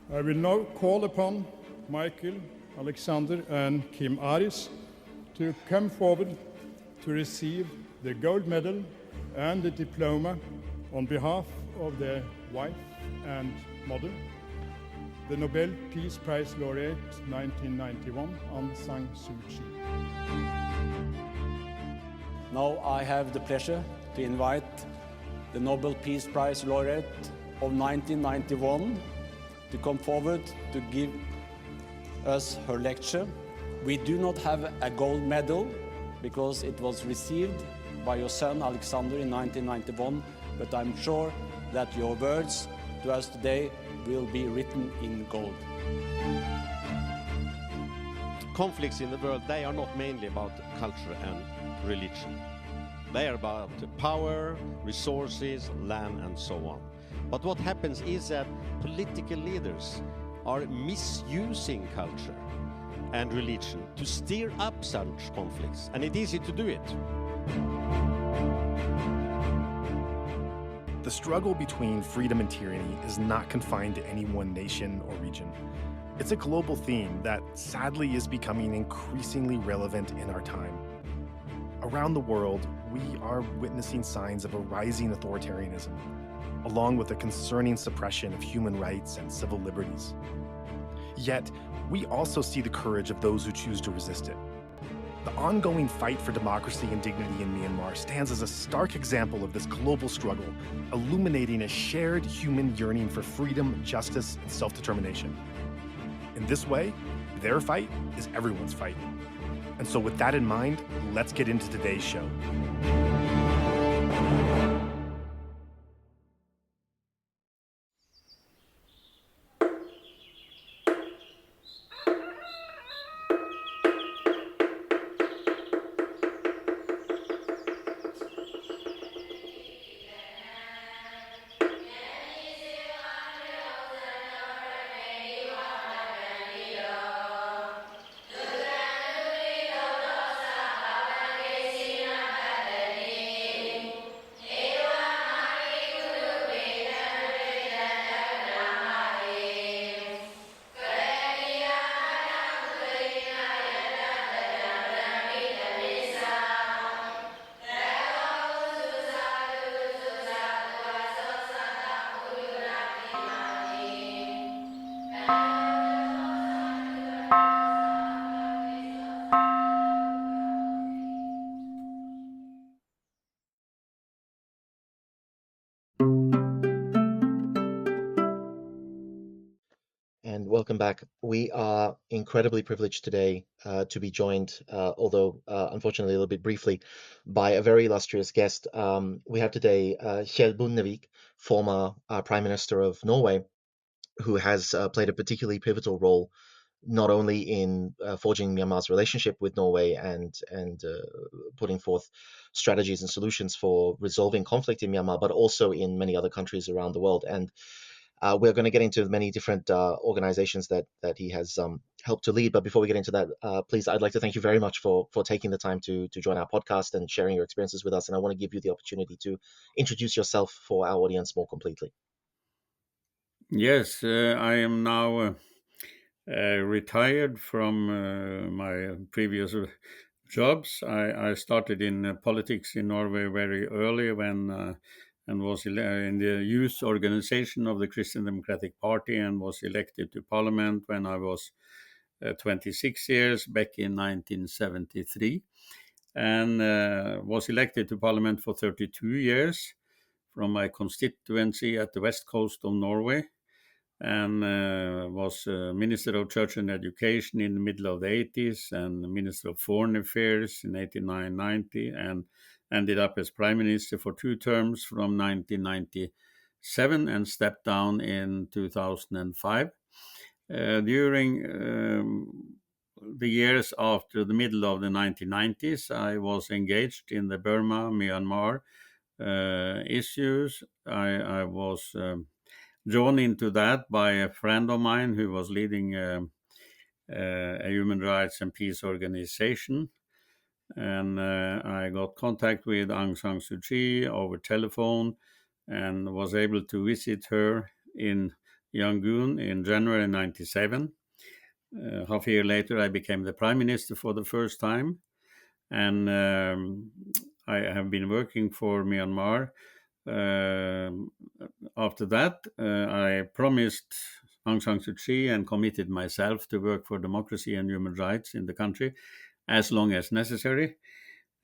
I will now call upon Michael, Alexander and Kim Aris to come forward to receive the gold medal and the diploma on behalf of their wife and mother, the Nobel Peace Prize laureate 1991, Aung San Suu Kyi. Now I have the pleasure to invite the Nobel Peace Prize laureate of 1991 to come forward to give us her lecture. We do not have a gold medal because it was received by your son Alexander in 1991, but I'm sure that your words to us today will be written in gold. Conflicts in the world, they are not mainly about culture and religion. They are about power, resources, land, and so on. But what happens is that political leaders are misusing culture and religion to stir up such conflicts, and it's easy to do it. The struggle between freedom and tyranny is not confined to any one nation or region. It's a global theme that sadly is becoming increasingly relevant in our time. Around the world, we are witnessing signs of a rising authoritarianism, along with a concerning suppression of human rights and civil liberties. Yet, we also see the courage of those who choose to resist it. The ongoing fight for democracy and dignity in Myanmar stands as a stark example of this global struggle, illuminating a shared human yearning for freedom, justice, and self-determination. In this way, their fight is everyone's fight. And so with that in mind, let's get into today's show. And welcome back. We are incredibly privileged today to be joined, although unfortunately a little bit briefly, by a very illustrious guest. We have today Kjell Bondevik, former Prime Minister of Norway, who has played a particularly pivotal role not only in forging Myanmar's relationship with Norway and putting forth strategies and solutions for resolving conflict in Myanmar, but also in many other countries around the world. And we're going to get into many different organizations that he has helped to lead. But before we get into that, please, I'd like to thank you very much for taking the time to join our podcast and sharing your experiences with us. And I want to give you the opportunity to introduce yourself for our audience more completely. Yes, I am now retired from my previous jobs. I started in politics in Norway very early when and was in the youth organization of the Christian Democratic Party and was elected to parliament when I was 26 years back in 1973 and was elected to parliament for 32 years from my constituency at the west coast of Norway, and was Minister of Church and Education in the middle of the 80s and Minister of Foreign Affairs in 89-90, and ended up as Prime Minister for 2 terms from 1997 and stepped down in 2005. During the years after the middle of the 1990s, I was engaged in the Burma-Myanmar issues. I was drawn into that by a friend of mine who was leading a human rights and peace organization. And I got contact with Aung San Suu Kyi over telephone and was able to visit her in Yangon in January 97. Half a year later, I became the Prime Minister for the first time. And I have been working for Myanmar. After that, I promised Aung San Suu Kyi and committed myself to work for democracy and human rights in the country as long as necessary.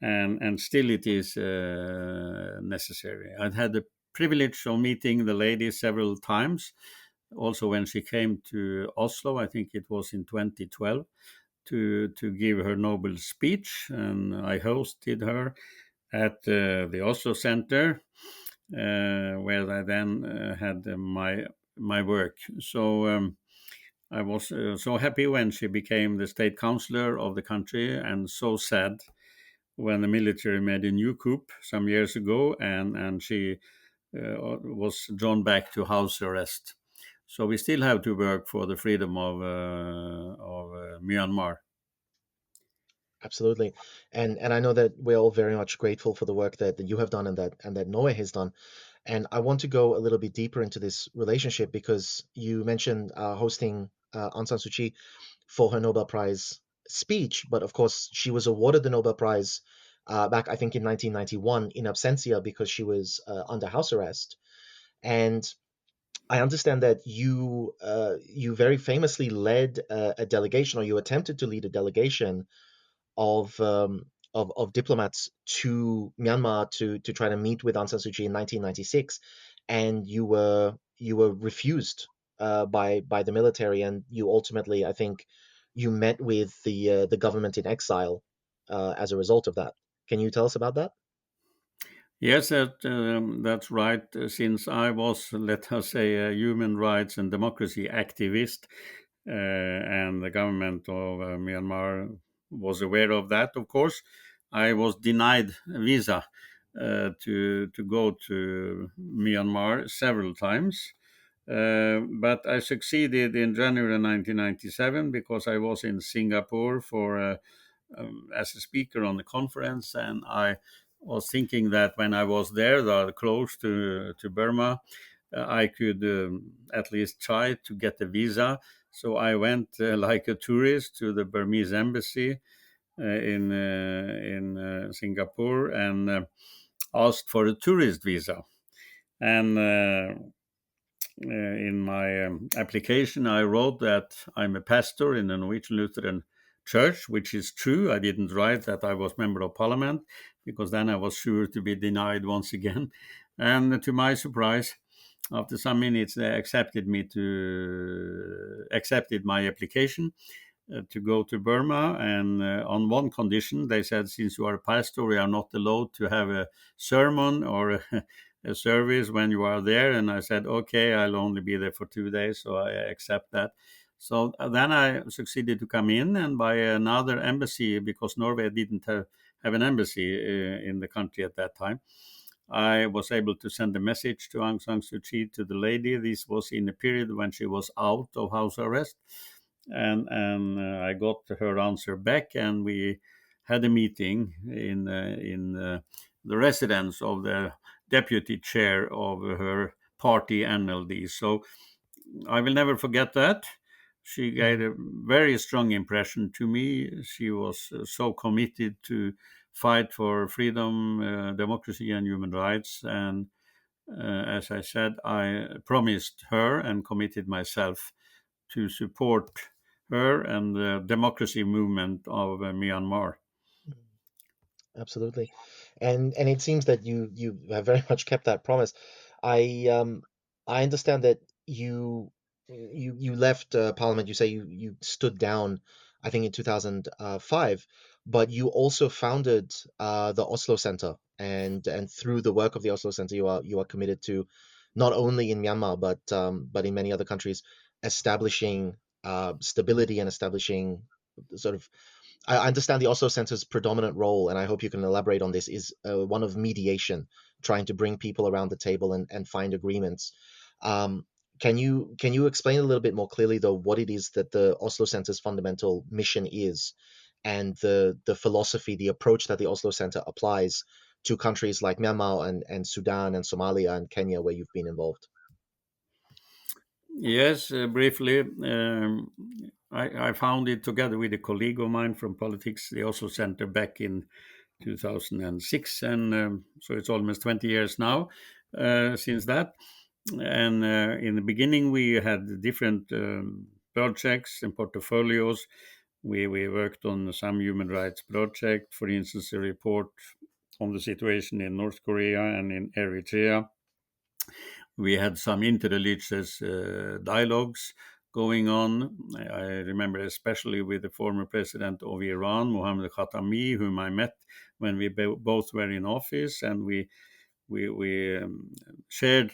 And still it is necessary. I've had the privilege of meeting the lady several times, also when she came to Oslo, I think it was in 2012, to give her Nobel speech, and I hosted her at the Oslo Center, where I then had my work. So I was so happy when she became the state councillor of the country, and so sad when the military made a new coup some years ago, and she was drawn back to house arrest. So we still have to work for the freedom of Myanmar. Absolutely. And I know that we're all very much grateful for the work that you have done and that Norway has done. And I want to go a little bit deeper into this relationship because you mentioned hosting Aung San Suu Kyi for her Nobel Prize speech, but of course she was awarded the Nobel Prize back, I think, in 1991 in absentia because she was under house arrest. And I understand that you very famously led a delegation, or you attempted to lead a delegation of diplomats to Myanmar to try to meet with Aung San Suu Kyi in 1996, and you were refused by the military, and you ultimately, I think, you met with the government in exile as a result of that. Can you tell us about that? Yes, that's right. Since I was, let us say, a human rights and democracy activist, and the government of Myanmar was aware of that, of course, I was denied a visa to go to Myanmar several times. But I succeeded in January 1997 because I was in Singapore for as a speaker on the conference, and I was thinking that when I was there, close to Burma, I could at least try to get a visa. So I went like a tourist to the Burmese embassy in Singapore and asked for a tourist visa. And in my application, I wrote that I'm a pastor in the Norwegian Lutheran Church, which is true. I didn't write that I was member of parliament because then I was sure to be denied once again. And to my surprise, after some minutes, they accepted my application to go to Burma. And on one condition, they said, since you are a pastor, we are not allowed to have a sermon or a service when you are there. And I said, okay, I'll only be there for 2 days, so I accept that. So then I succeeded to come in, and by another embassy, because Norway didn't have an embassy in the country at that time, I was able to send a message to Aung San Suu Kyi, to the lady. This was in a period when she was out of house arrest. And I got her answer back, and we had a meeting in the residence of the deputy chair of her party NLD. So I will never forget that. She gave a very strong impression to me. She was so committed to fight for freedom, democracy, and human rights. And as I said, I promised her and committed myself to support her and the democracy movement of Myanmar. Absolutely. And it seems that you have very much kept that promise. I understand that you left Parliament. You say you stood down, I think in 2005, but you also founded the Oslo Center, and through the work of the Oslo Center, you are committed to not only in Myanmar but in many other countries, establishing stability and establishing sort of I understand the Oslo Center's predominant role, and I hope you can elaborate on this, is one of mediation, trying to bring people around the table and find agreements. Um, can you explain a little bit more clearly, though, what it is that the Oslo Center's fundamental mission is, and the philosophy, the approach that the Oslo Center applies to countries like Myanmar and Sudan and Somalia and Kenya, where you've been involved? Yes, briefly. I founded together with a colleague of mine from politics the Oslo Center back in 2006, and so it's almost 20 years now since that. And in the beginning, we had different projects and portfolios. We worked on some human rights project, for instance, a report on the situation in North Korea and in Eritrea. We had some interreligious dialogues going on. I remember especially with the former president of Iran, Mohammad Khatami, whom I met when we both were in office, and we shared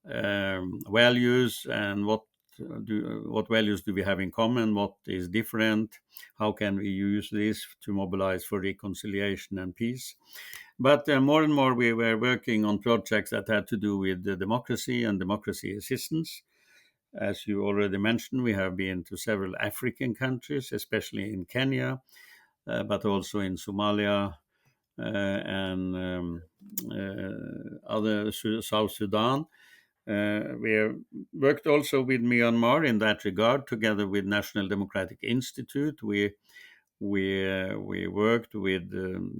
values and what values do we have in common, what is different, how can we use this to mobilize for reconciliation and peace. But more and more we were working on projects that had to do with democracy and democracy assistance. As you already mentioned, we have been to several African countries, especially in Kenya, but also in Somalia and other South Sudan. We have worked also with Myanmar in that regard, together with National Democratic Institute. We worked with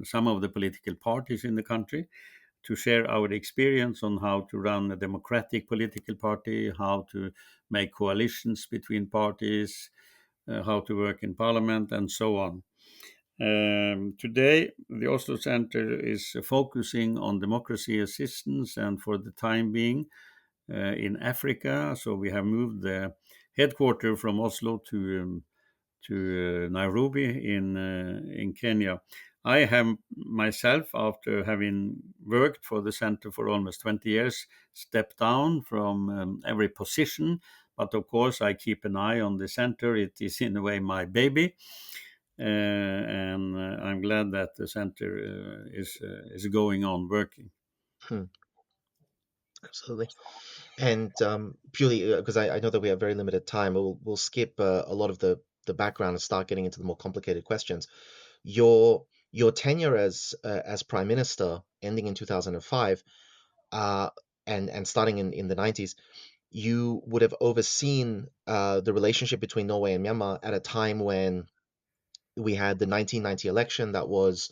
some of the political parties in the country to share our experience on how to run a democratic political party, how to make coalitions between parties, how to work in parliament, and so on. Today, the Oslo Center is focusing on democracy assistance, and for the time being, in Africa. So we have moved the headquarters from Oslo to Nairobi in Kenya. I have myself, after having worked for the center for almost 20 years, stepped down from every position. But of course, I keep an eye on the center. It is in a way my baby. And I'm glad that the center is going on working. Hmm, absolutely. And purely because I know that we have very limited time, we'll skip a lot of the background and start getting into the more complicated questions. Your tenure as prime minister ending in 2005, uh, and starting in the 90s, you would have overseen the relationship between Norway and Myanmar at a time when we had the 1990 election that was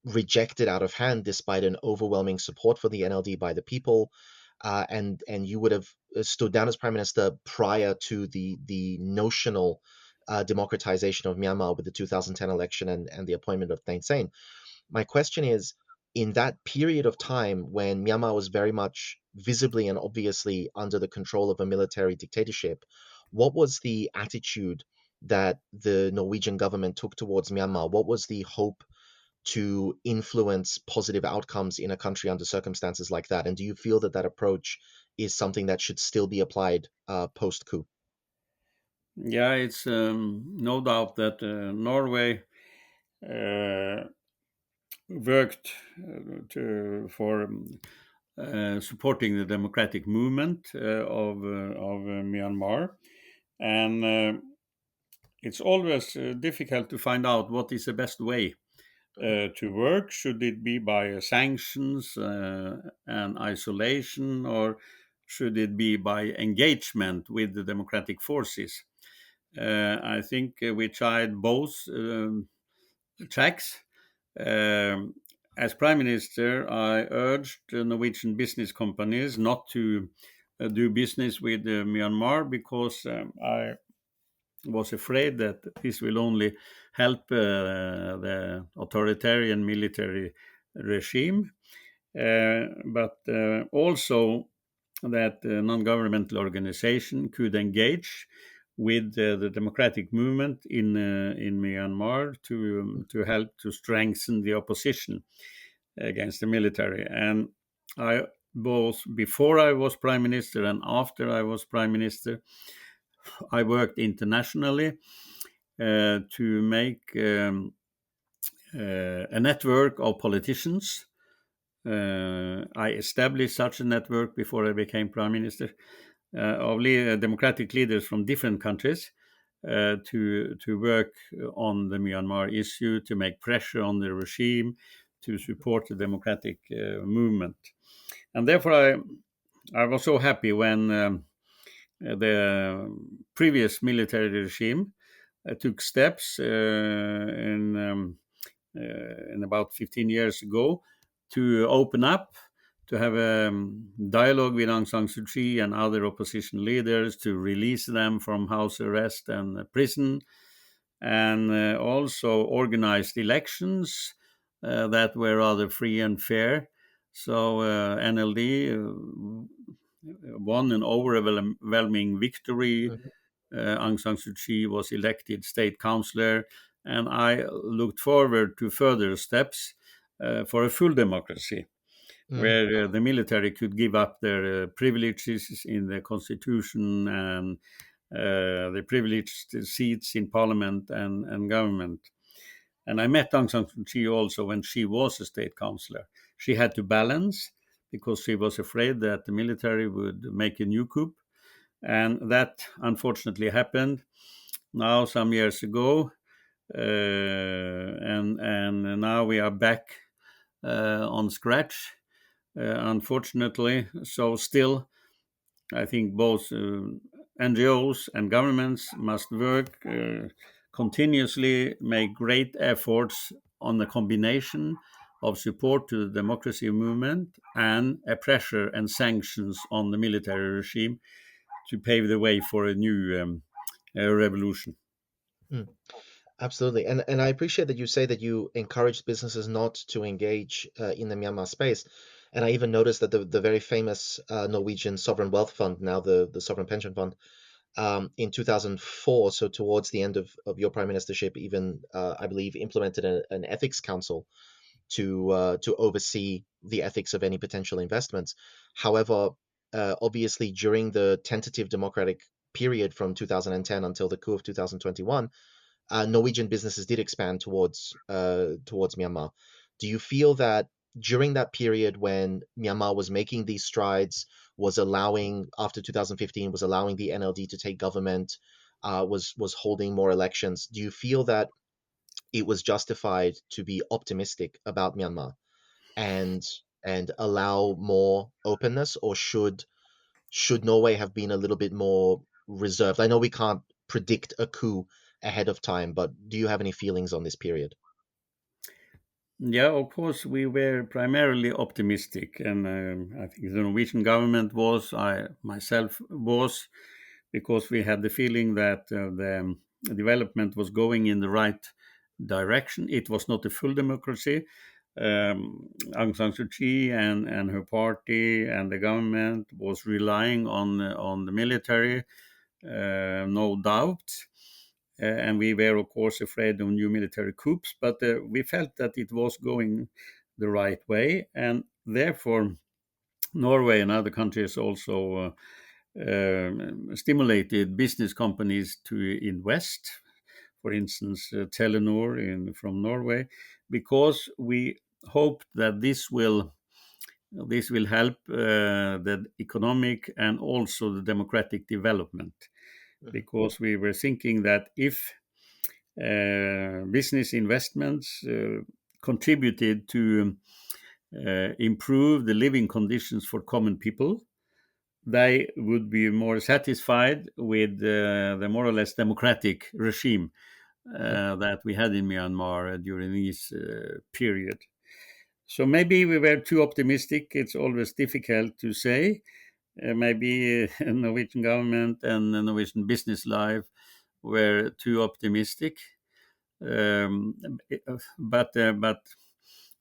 rejected out of hand despite an overwhelming support for the NLD by the people. And you would have stood down as prime minister prior to the notional democratization of Myanmar with the 2010 election and the appointment of Thein Sein. My question is, in that period of time when Myanmar was very much visibly and obviously under the control of a military dictatorship, what was the attitude that the Norwegian government took towards Myanmar? What was the hope to influence positive outcomes in a country under circumstances like that? And do you feel that that approach is something that should still be applied post-coup? Yeah, it's no doubt that Norway worked for supporting the democratic movement of Myanmar, and it's always difficult to find out what is the best way to work. Should it be by sanctions and isolation, or should it be by engagement with the democratic forces? I think we tried both tracks. Um, as Prime Minister, I urged the Norwegian business companies not to do business with Myanmar because I was afraid that this will only help the authoritarian military regime, but also that non-governmental organization could engage with the democratic movement in Myanmar to help to strengthen the opposition against the military. And I, both before I was prime minister and after I was prime minister, I worked internationally to make a network of politicians. I established such a network before I became prime minister of democratic leaders from different countries to work on the Myanmar issue, to make pressure on the regime, to support the democratic movement. And therefore, I was so happy when the previous military regime took steps in about 15 years ago to open up, to have a dialogue with Aung San Suu Kyi and other opposition leaders, to release them from house arrest and prison, and also organized elections that were rather free and fair. So NLD won an overwhelming victory. Mhm. Aung San Suu Kyi was elected state councillor, and I looked forward to further steps for a full democracy, Mhm. where the military could give up their privileges in the constitution and the privileged seats in parliament and government. And I met Aung San Suu Kyi also when she was a state councillor. She had to balance because she was afraid that the military would make a new coup. And that unfortunately happened now some years ago. And now we are back on scratch, unfortunately. So still, I think both NGOs and governments must work continuously, make great efforts on the combination of support to the democracy movement and a pressure and sanctions on the military regime to pave the way for a new revolution. Mm. Absolutely. And I appreciate that you say that you encourage businesses not to engage in the Myanmar space. And I even noticed that the very famous Norwegian sovereign wealth fund, now the sovereign pension fund, in 2004, so towards the end of your prime ministership, even I believe implemented an ethics council to oversee the ethics of any potential investments. However, obviously during the tentative democratic period from 2010 until the coup of 2021, Norwegian businesses did expand towards Myanmar. Do you feel that during that period when Myanmar was making these strides, was allowing after 2015 was allowing the NLD to take government, was holding more elections? Do you feel that it was justified to be optimistic about Myanmar and and allow more openness, or should Norway have been a little bit more reserved? I know we can't predict a coup ahead of time, but do you have any feelings on this period? Yeah, of course, we were primarily optimistic, and I think the Norwegian government was, I myself was, because we had the feeling that the development was going in the right direction. It was not a full democracy. Aung San Suu Kyi and her party and the government was relying on the military, no doubt. And we were, of course, afraid of new military coups, but we felt that it was going the right way, and therefore Norway and other countries also stimulated business companies to invest. For instance, Telenor from Norway, because we hoped that this will help the economic and also the democratic development, Mhm. because we were thinking that if business investments contributed to improve the living conditions for common people, they would be more satisfied with the more or less democratic regime that we had in Myanmar during this period. So maybe we were too optimistic. It's always difficult to say. Maybe Norwegian government and the Norwegian business life were too optimistic. Um, but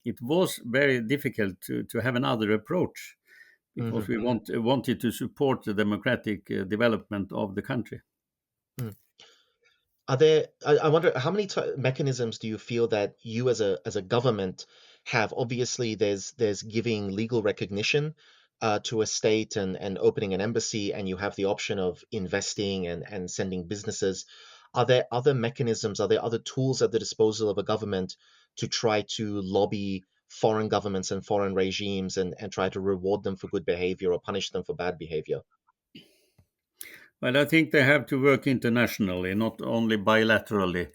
it was very difficult to have another approach because Mhm. we wanted to support the democratic development of the country. Mhm. Are there? I wonder how many mechanisms do you feel that you as a government have? Obviously, there's giving legal recognition to a state and opening an embassy, and you have the option of investing and sending businesses. Are there other mechanisms? Are there other tools at the disposal of a government to try to lobby foreign governments and foreign regimes and try to reward them for good behavior or punish them for bad behavior? Well, I think they have to work internationally, not only bilaterally.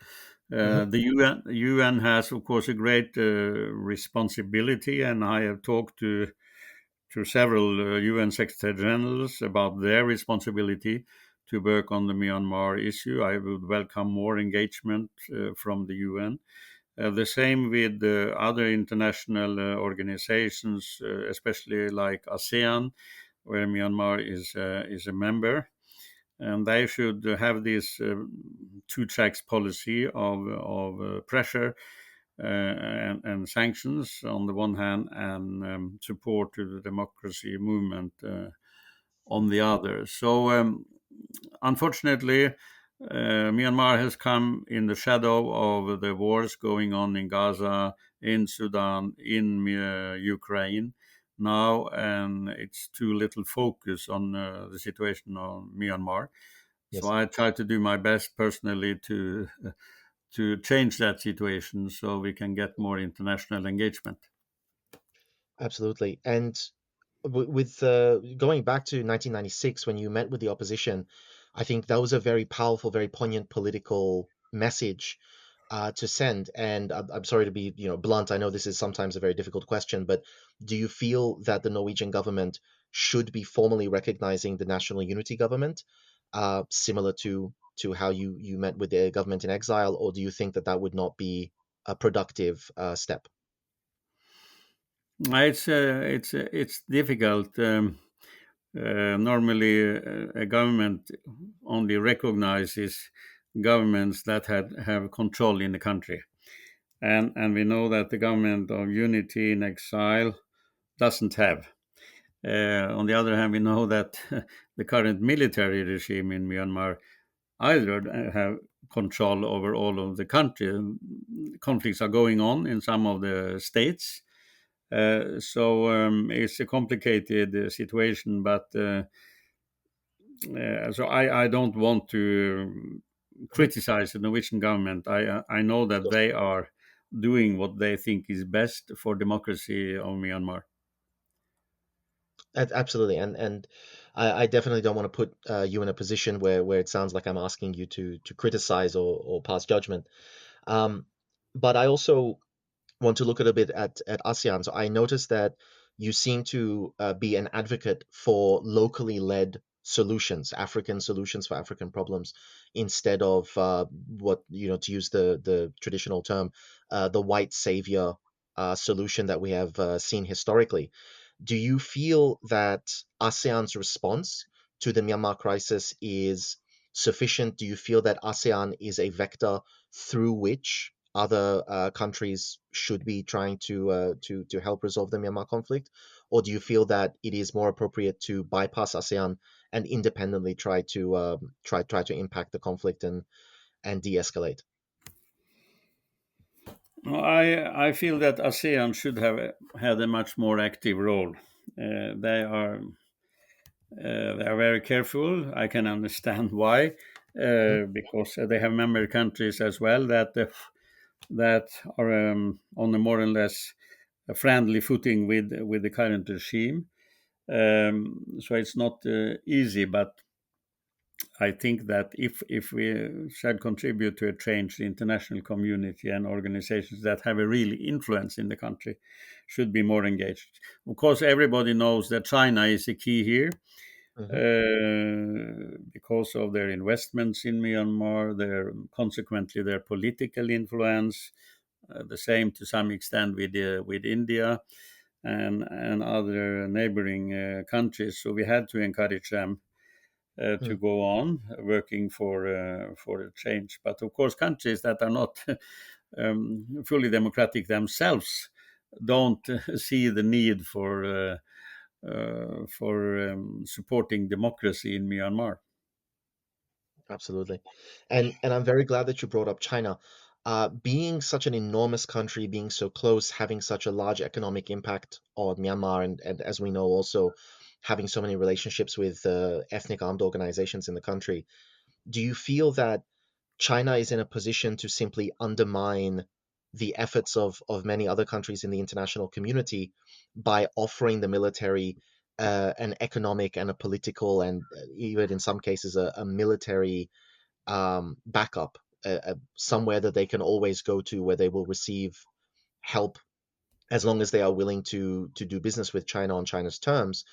Hmm. The UN has, of course, a great responsibility, and I have talked to several UN Secretary Generals about their responsibility to work on the Myanmar issue. I would welcome more engagement from the UN. The same with other international organizations, especially like ASEAN, where Myanmar is a member. And they should have this two tracks policy of pressure and sanctions on the one hand, and support to the democracy movement on the other. So, unfortunately, Myanmar has come in the shadow of the wars going on in Gaza, in Sudan, in Ukraine now, and it's too little focus on the situation of Myanmar. So Yes. I try to do my best personally to change that situation so we can get more international engagement. Absolutely. And with going back to 1996 when you met with the opposition, I think that was a very powerful, very poignant political message to send. And I'm sorry to be, blunt. I know this is sometimes a very difficult question, but do you feel that the Norwegian government should be formally recognizing the national unity government, similar to how you met with the government in exile, or do you think that that would not be a productive step? It's difficult. Normally, a government only recognizes governments that have control in the country, and we know that the government of unity in exile doesn't have. On the other hand, we know that the current military regime in Myanmar either have control over all of the country. Conflicts are going on in some of the states. So it's a complicated situation, but so I don't want to Mhm. criticize the Norwegian government. I know Of that course. they are doing what they think is best for democracy of Myanmar. Absolutely, and I definitely don't want to put you in a position where it sounds like I'm asking you to criticize or pass judgment. Um, but I also want to look a little bit at ASEAN. So I noticed that you seem to be an advocate for locally led solutions, African solutions for African problems, instead of what, to use the traditional term, the white savior solution that we have seen historically. Do you feel that ASEAN's response to the Myanmar crisis is sufficient? Do you feel that ASEAN is a vector through which other countries should be trying to help resolve the Myanmar conflict, or do you feel that it is more appropriate to bypass ASEAN and independently try to impact the conflict and de-escalate? I feel that ASEAN should have had a much more active role. They are very careful. I can understand why, Mhm. because they have member countries as well that are on a more or less a friendly footing with the current regime. So it's not easy, but I think that if we shall contribute to a change, the international community and organizations that have a real influence in the country should be more engaged. Of course, everybody knows that China is the key here Mhm. because of their investments in Myanmar, consequently their political influence. The same to some extent with India and other neighboring countries. So we had to encourage them to Mm. go on working for a change. But of course, countries that are not fully democratic themselves don't see the need for supporting democracy in Myanmar. Absolutely. And I'm very glad that you brought up China. Being such an enormous country, being so close, having such a large economic impact on Myanmar, and as we know, also having so many relationships with ethnic armed organizations in the country, do you feel that China is in a position to simply undermine the efforts of many other countries in the international community by offering the military an economic and a political and even in some cases a military backup, somewhere that they can always go to where they will receive help as long as they are willing to do business with China on China's terms,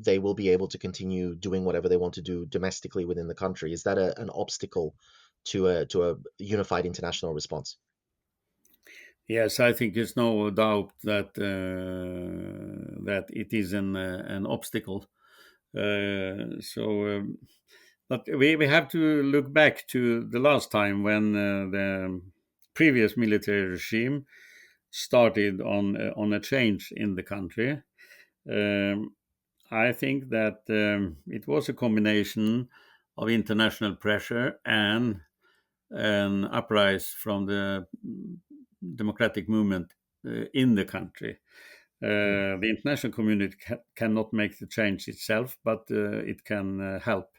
they will be able to continue doing whatever they want to do domestically within the country. Is that an obstacle to a unified international response? Yes, I think there's no doubt that that it is an obstacle. But we have to look back to the last time when the previous military regime started on a change in the country. Um, I think that it was a combination of international pressure and an uprise from the democratic movement in the country. The international community cannot make the change itself, but it can help.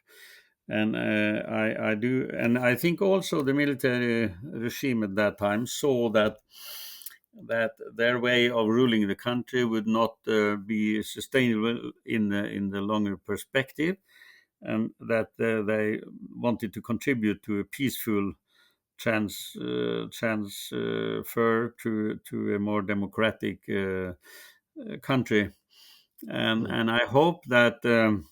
And I do, and I think also the military regime at that time saw that their way of ruling the country would not be sustainable in the longer perspective, and that they wanted to contribute to a peaceful transfer to a more democratic country, and I hope that the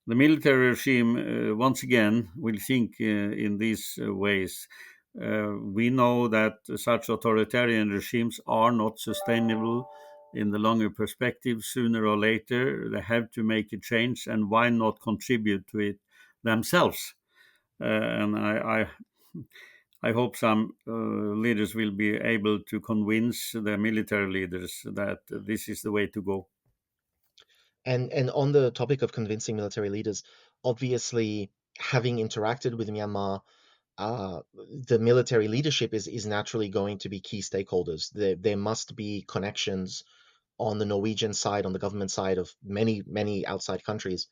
military regime once again will think in these ways. We know that such authoritarian regimes are not sustainable in the longer perspective. Sooner or later, they have to make a change, and why not contribute to it themselves? And I hope some leaders will be able to convince the military leaders that this is the way to go. And on the topic of convincing military leaders, obviously, having interacted with Myanmar, the military leadership is naturally going to be key stakeholders. There must be connections on the Norwegian side, on the government side of many outside countries,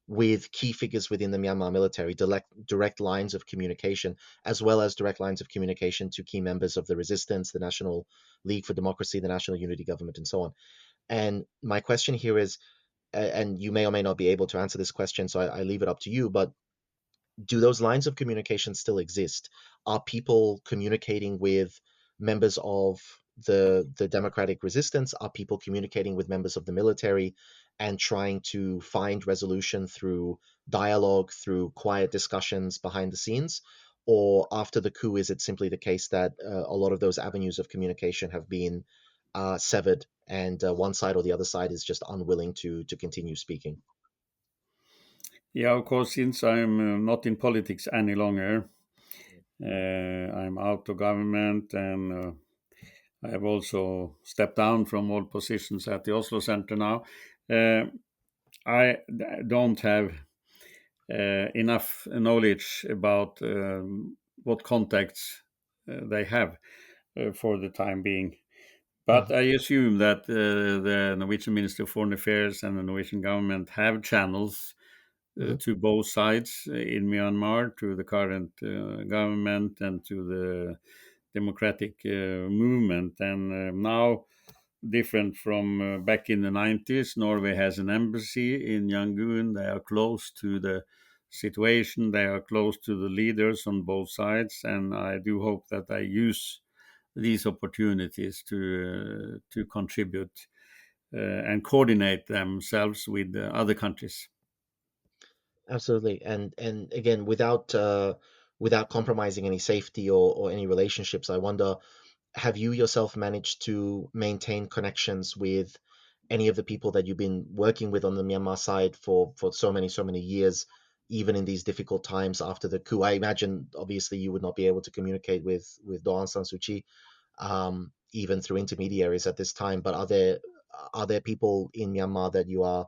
with key figures within the Myanmar military, direct lines of communication, as well as direct lines of communication to key members of the resistance, the National League for Democracy, the National Unity Government, and so on. And my question here is, and you may or may not be able to answer this question, so I leave it up to you, but do those lines of communication still exist? Are people communicating with members of the democratic resistance? Are people communicating with members of the military and trying to find resolution through dialogue, through quiet discussions behind the scenes? Or after the coup, is it simply the case that a lot of those avenues of communication have been severed, and one side or the other side is just unwilling to continue speaking? Yeah, of course, since I'm not in politics any longer, I'm out of government, and I have also stepped down from all positions at the Oslo Center now. Uh, I don't have enough knowledge about what contacts they have for the time being. But I assume that the Norwegian Minister of Foreign Affairs and the Norwegian government have channels to both sides in Myanmar, to the current government and to the democratic movement. And now, different from back in the 90s, Norway has an embassy in Yangon. They are close to the situation, they are close to the leaders on both sides, and I do hope that they use these opportunities to contribute and coordinate themselves with other countries. Absolutely. And again, without compromising any safety or any relationships, I wonder, have you yourself managed to maintain connections with any of the people that you've been working with on the Myanmar side for so many years, even in these difficult times after the coup? I imagine obviously you would not be able to communicate with Aung San Suu Kyi, even through intermediaries at this time. But are there people in Myanmar that you are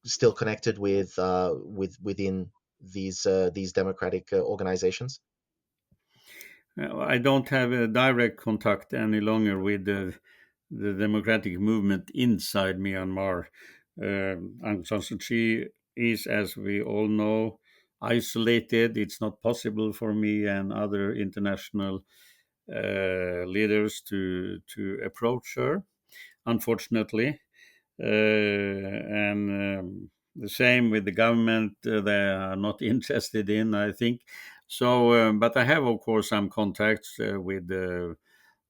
still connected within these democratic organizations? I don't have a direct contact any longer with the democratic movement inside Myanmar. Aung San Suu Kyi is, as we all know, isolated. It's not possible for me and other international leaders to approach her, unfortunately. And the same with the government, they are not interested in, I think. So, but I have, of course, some contacts with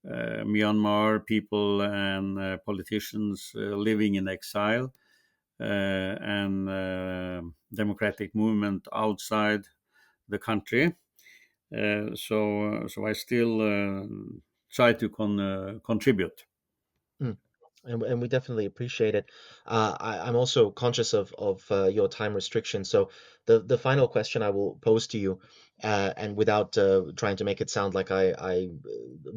Myanmar people and politicians living in exile and democratic movement outside the country. So I still try to contribute. Mm. And we definitely appreciate it. I'm also conscious of your time restriction. So the final question I will pose to you, and without trying to make it sound like I'm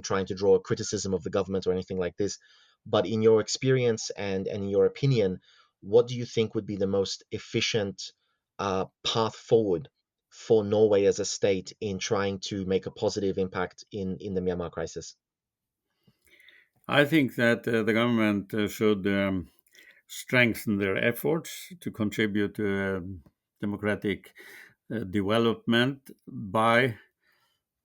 trying to draw a criticism of the government or anything like this, but in your experience and in your opinion, what do you think would be the most efficient path forward for Norway as a state in trying to make a positive impact in the Myanmar crisis? I think that the government should strengthen their efforts to contribute to democratic development by,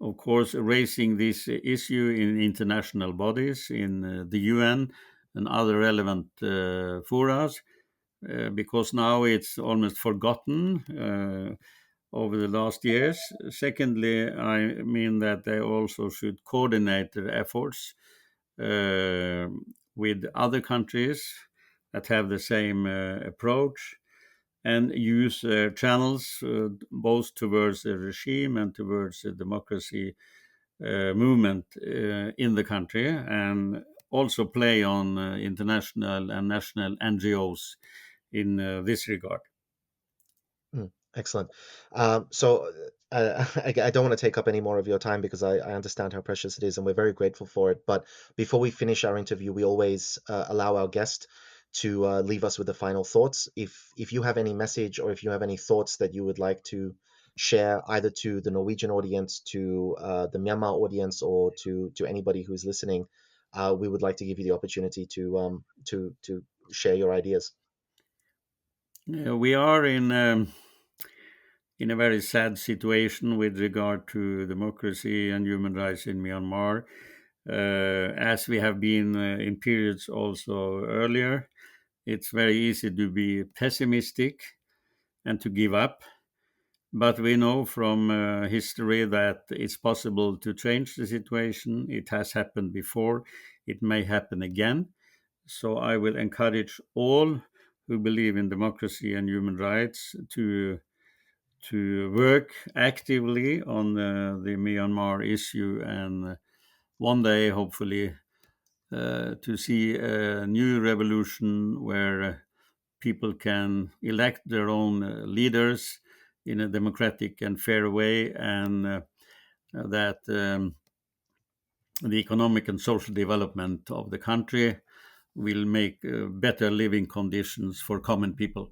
of course, raising this issue in international bodies, in the UN and other relevant forums, because now it's almost forgotten over the last years. Secondly, I mean that they also should coordinate their efforts uh, with other countries that have the same approach and use channels both towards the regime and towards the democracy movement in the country, and also play on international and national NGOs in this regard. Excellent. So I don't want to take up any more of your time because I understand how precious it is, and we're very grateful for it. But before we finish our interview, we always allow our guest to leave us with the final thoughts. If you have any message or if you have any thoughts that you would like to share, either to the Norwegian audience, to the Myanmar audience, or to anybody who's listening, we would like to give you the opportunity to share your ideas. We are in a very sad situation with regard to democracy and human rights in Myanmar, as we have been in periods also earlier. It's very easy to be pessimistic and to give up. But we know from history that it's possible to change the situation. It has happened before. It may happen again. So I will encourage all who believe in democracy and human rights to work actively on the Myanmar issue, and one day, hopefully, to see a new revolution where people can elect their own leaders in a democratic and fair way, and that the economic and social development of the country will make better living conditions for common people.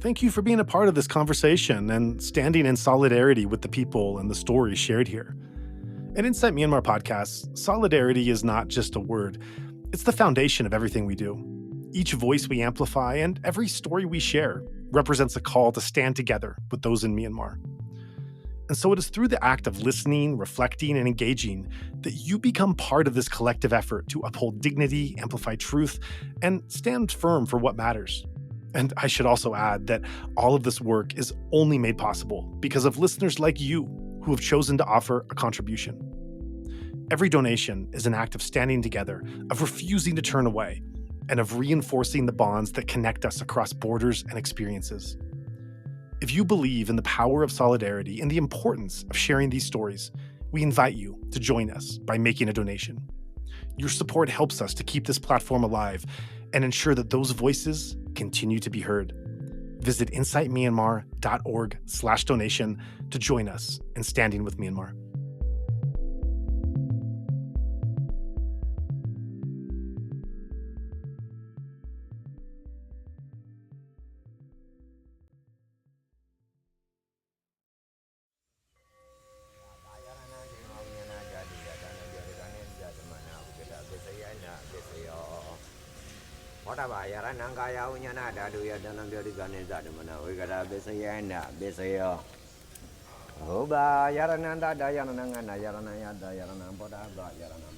Thank you for being a part of this conversation and standing in solidarity with the people and the stories shared here. At Insight Myanmar Podcast, solidarity is not just a word, it's the foundation of everything we do. Each voice we amplify and every story we share represents a call to stand together with those in Myanmar. And so it is through the act of listening, reflecting, and engaging that you become part of this collective effort to uphold dignity, amplify truth, and stand firm for what matters. And I should also add that all of this work is only made possible because of listeners like you who have chosen to offer a contribution. Every donation is an act of standing together, of refusing to turn away, and of reinforcing the bonds that connect us across borders and experiences. If you believe in the power of solidarity and the importance of sharing these stories, we invite you to join us by making a donation. Your support helps us to keep this platform alive and ensure that those voices continue to be heard. Visit insightmyanmar.org/donation to join us in standing with Myanmar. Oba yarananda dayananga yaranaya dayanam boda ba yaranam